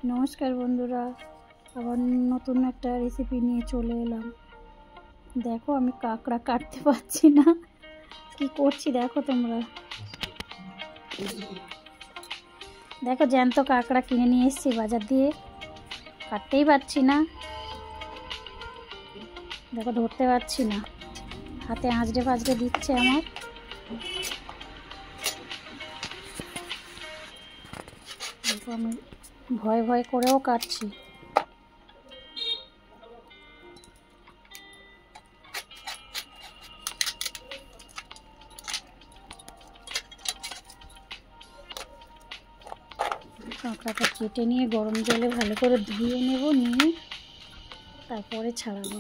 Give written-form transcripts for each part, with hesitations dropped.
নমস্কার বন্ধুরা, আবার নতুন একটা রেসিপি নিয়ে চলে এলাম। দেখো আমি কাঁকড়া কাটতে পারছি না, কি করছি দেখো তোমরা। দেখো জ্যান্ত কাঁকড়া কিনে নিয়ে এসেছি বাজার দিয়ে, কাটতেই পারছি না। দেখো ধরতে পারছি না, হাতে আঁচড়ে ফাঁচড়ে দিচ্ছে আমার। দেখো আমি ভয় ভয় করেও কাটছি। কাঁকড়াটা কেটে নিয়ে গরম জলে ভালো করে ধুয়ে নেব, নিয়ে তারপরে ছাড়াবো।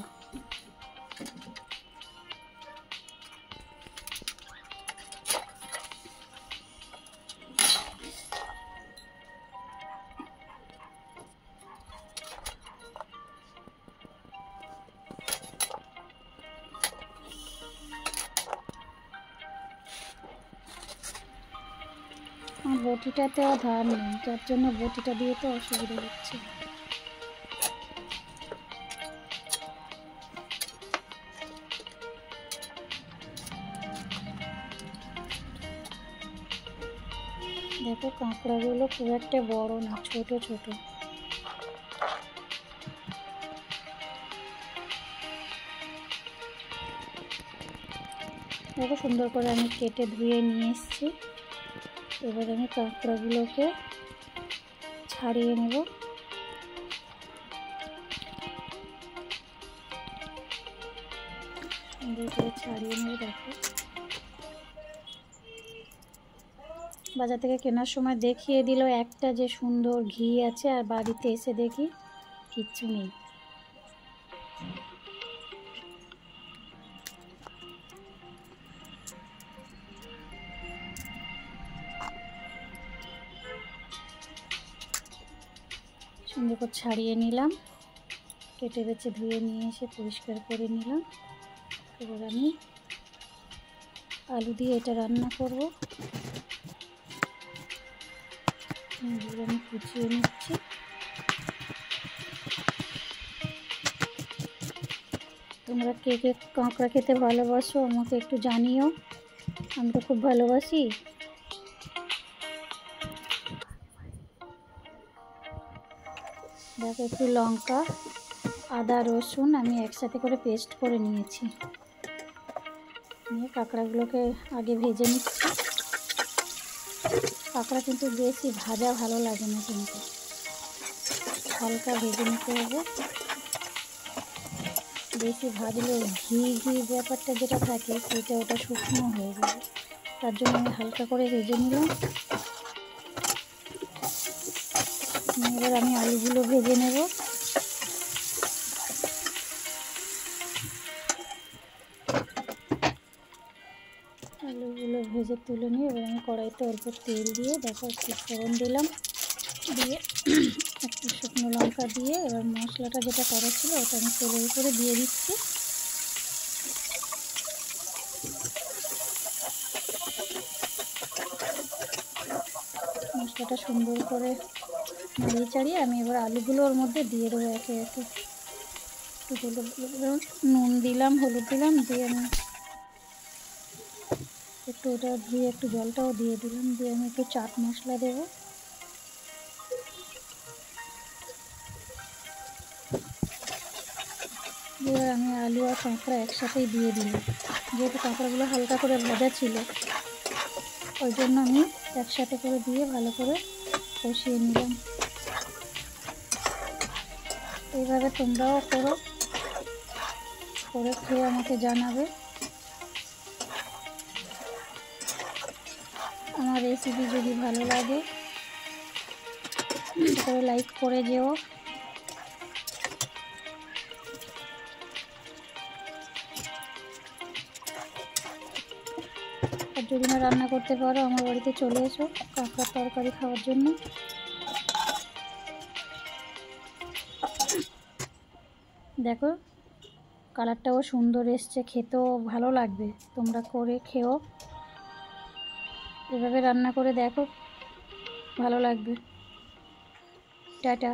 আমার বটিটাতেও ধার নেই, যার জন্য বটিটা দিয়ে তো অসুবিধা হচ্ছে। দেখো কাঁকড়াগুলো খুব একটা বড় না, ছোট ছোট। দেখো সুন্দর করে আমি কেটে ধুয়ে নিয়ে এসেছি। এবার আমি কাঁকড়াগুলোকে ছাড়িয়ে নেব। সুন্দর করে ছাড়িয়ে নেব। দেখো বাজার থেকে কেনার সময় দেখিয়ে দিল একটা যে সুন্দর ঘি আছে, আর বাড়িতে এসে দেখি কিচ্ছু নেই। সুন্দর করে ছাড়িয়ে নিলাম, কেটে বেছে ধুয়ে নিয়ে এসে পরিষ্কার করে নিলাম। এবার আমি আলু দিয়ে এটা রান্না করব। আমি কুচিয়ে নিচ্ছি। তোমরা কে কে কাঁকড়া খেতে ভালোবাসো আমাকে একটু জানিও, আমি তো খুব ভালোবাসি। দেখো একটু লঙ্কা, আদা, রসুন আমি একসাথে করে পেস্ট করে নিয়েছি। নিয়ে কাঁকড়াগুলোকে আগে ভেজে নিচ্ছি। কাঁকড়া কিন্তু বেশি ভাজা ভালো লাগে না, কিন্তু হালকা ভেজে নিতে হবে। বেশি ভাজলে ঘি ঘি ব্যাপারটা যেটা থাকে সেটা ওটা শুকনো হয়ে যাবে, তার জন্য আমি হালকা করে ভেজে নিলাম। এবার আমি আলুগুলো ভেজে নেব। আলুগুলো ভেজে তুলে নিয়ে এবার আমি কড়াইতে অল্প তেল দিয়ে দেখো একটু ফোড়ন দিলাম, দিয়ে একটু শুকনো লঙ্কা দিয়ে এবার মশলাটা যেটা করা ছিল ওটা আমি তেলের উপরে দিয়ে দিচ্ছি। মশলাটা সুন্দর করে নাড়িয়ে চাড়িয়ে আমি এবার আলুগুলো ওর মধ্যে দিয়ে দেবো একে একে। একটু নুন দিলাম, হলুদ দিলাম, দিয়ে আমি একটু ওটা ধুয়ে একটু জলটাও দিয়ে দিলাম, দিয়ে আমি একটু চাট মশলা দেবো। এবার আমি আলু আর কাঁকড়া একসাথেই দিয়ে দিলাম। যেহেতু কাঁকড়াগুলো হালকা করে ভাজা ছিল ওই জন্য আমি একসাথে করে দিয়ে ভালো করে কষিয়ে নিলাম। এইভাবে তোমরাও করো, করে খেয়ে আমাকে জানাবে। আমার রেসিপি যদি ভালো লাগে করে লাইক করে যেও। আর যদি না রান্না করতে পারো আমার বাড়িতে চলে এসো কাঁকড়ার তরকারি খাওয়ার জন্য। দেখো কালারটাও সুন্দর এসছে, খেতেও ভালো লাগবে। তোমরা করে খেও, এভাবে রান্না করে দেখো, ভালো লাগবে। টাটা।